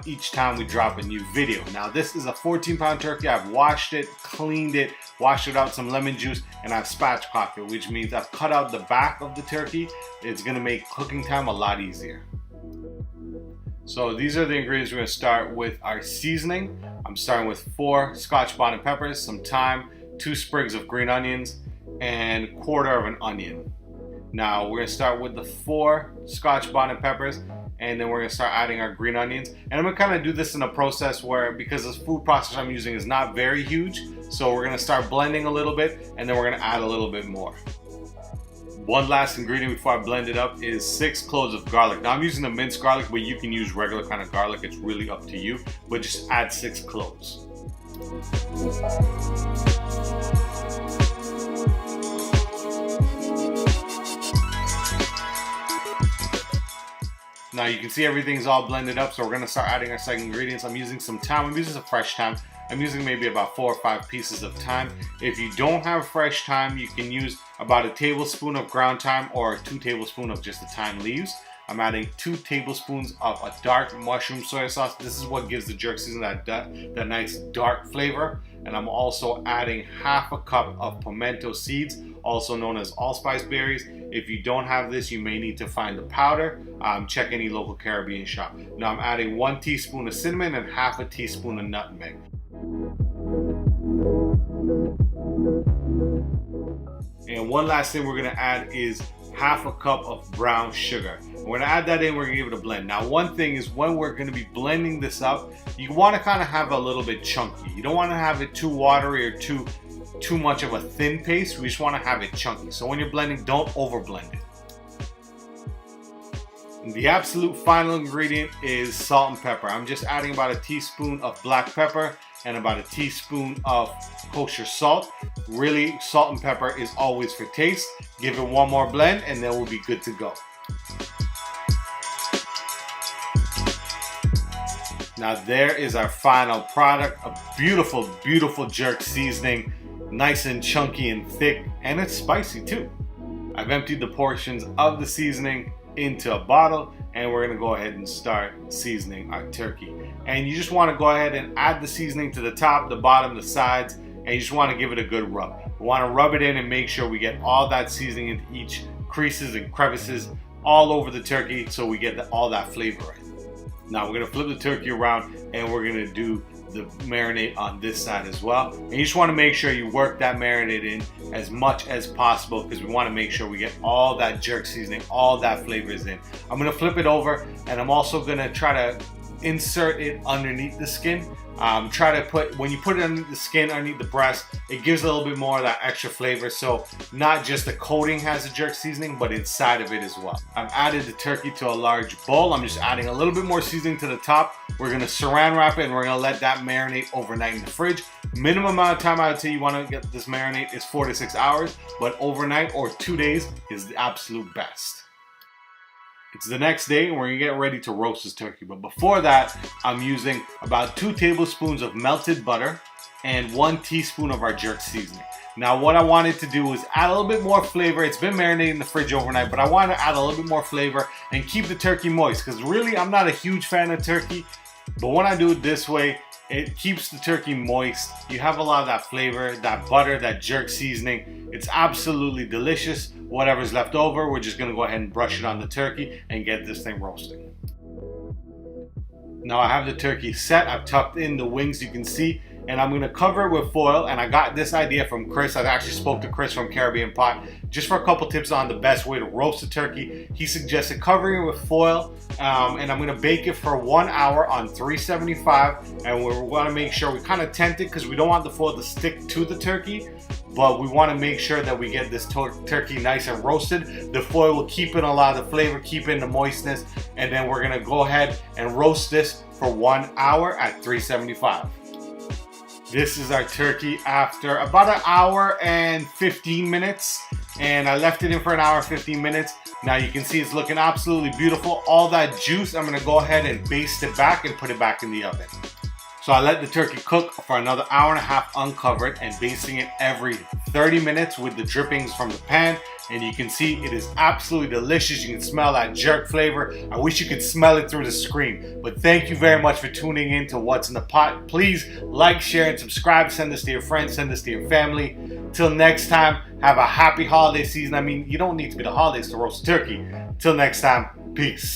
each time we drop a new video. Now this is a 14-pound turkey. I've washed it, cleaned it, washed it out some lemon juice, and I've spatchcocked it, which means I've cut out the back of the turkey. It's gonna make cooking time a lot easier. So these are the ingredients. We're gonna start with our seasoning. I'm starting with 4 Scotch bonnet peppers, some thyme, 2 sprigs of green onions, and 1/4 of an onion. Now we're gonna start with the 4 Scotch bonnet peppers, and then we're gonna start adding our green onions. And I'm gonna kind of do this in a process where, because this food processor I'm using is not very huge, so we're gonna start blending a little bit, and then we're gonna add a little bit more. One last ingredient before I blend it up is 6 cloves of garlic. Now I'm using the minced garlic, but you can use regular kind of garlic. It's really up to you, but just add 6 cloves. Now you can see everything's all blended up, so we're gonna start adding our second ingredients. I'm using some thyme. I'm using some fresh thyme. I'm using maybe about 4 or 5 pieces of thyme. If you don't have fresh thyme, you can use about 1 tablespoon of ground thyme or 2 tablespoons of just the thyme leaves. I'm adding 2 tablespoons of a dark mushroom soy sauce. This is what gives the jerk season that nice dark flavor. And I'm also adding 1/2 cup of pimento seeds, also known as allspice berries. If you don't have this, you may need to find the powder. Check any local Caribbean shop. Now I'm adding 1 teaspoon of cinnamon and 1/2 teaspoon of nutmeg. And one last thing we're gonna add is 1/2 cup of brown sugar. We're gonna add that in, we're gonna give it a blend. Now one thing is, when we're gonna be blending this up, you wanna kind of have a little bit chunky. You don't wanna have it too watery or too much of a thin paste. We just wanna have it chunky. So when you're blending, don't over blend it. And the absolute final ingredient is salt and pepper. I'm just adding about 1 teaspoon of black pepper and about 1 teaspoon of kosher salt. Really, salt and pepper is always for taste. Give it one more blend and then we'll be good to go. Now there is our final product, a beautiful, beautiful jerk seasoning, nice and chunky and thick, and it's spicy too. I've emptied the portions of the seasoning into a bottle, and we're gonna go ahead and start seasoning our turkey. And you just wanna go ahead and add the seasoning to the top, the bottom, the sides, and you just wanna give it a good rub. We wanna rub it in and make sure we get all that seasoning into each creases and crevices all over the turkey, so we get all that flavor in. Now we're gonna flip the turkey around and we're gonna do the marinade on this side as well. And you just wanna make sure you work that marinade in as much as possible, because we wanna make sure we get all that jerk seasoning, all that flavors in. I'm gonna flip it over, and I'm also gonna try to insert it underneath the skin. When you put it underneath the skin, underneath the breast, it gives a little bit more of that extra flavor. So not just the coating has the jerk seasoning, but inside of it as well. I've added the turkey to a large bowl. I'm just adding a little bit more seasoning to the top. We're gonna saran wrap it and we're gonna let that marinate overnight in the fridge. Minimum amount of time I would say you wanna get this marinate is 4 to 6 hours, but overnight or 2 days is the absolute best. It's the next day and we're gonna get ready to roast this turkey. But before that, I'm using about 2 tablespoons of melted butter and 1 teaspoon of our jerk seasoning. Now what I wanted to do was add a little bit more flavor. It's been marinated in the fridge overnight, but I want to add a little bit more flavor and keep the turkey moist, because really I'm not a huge fan of turkey, but when I do it this way, it keeps the turkey moist. You have a lot of that flavor, that butter, that jerk seasoning. It's absolutely delicious. Whatever's left over, we're just gonna go ahead and brush it on the turkey and get this thing roasting. Now I have the turkey set. I've tucked in the wings, you can see, and I'm gonna cover it with foil. And I got this idea from Chris. I actually spoke to Chris from Caribbean Pot just for a couple tips on the best way to roast a turkey. He suggested covering it with foil, and I'm gonna bake it for 1 hour on 375. And we wanna make sure we kind of tent it, because we don't want the foil to stick to the turkey, but we want to make sure that we get this turkey nice and roasted. The foil will keep in a lot of the flavor, keep in the moistness, and then we're gonna go ahead and roast this for 1 hour at 375. This is our turkey after about 1 hour and 15 minutes, and I left it in for 1 hour and 15 minutes. Now you can see it's looking absolutely beautiful. All that juice, I'm gonna go ahead and baste it back and put it back in the oven. So I let the turkey cook for another hour and a half uncovered and basting it every 30 minutes with the drippings from the pan. And you can see it is absolutely delicious. You can smell that jerk flavor. I wish you could smell it through the screen. But thank you very much for tuning in to What's in the Pot. Please like, share, and subscribe. Send this to your friends. Send this to your family. Till next time, have a happy holiday season. I mean, you don't need to be the holidays to roast turkey. Till next time, peace.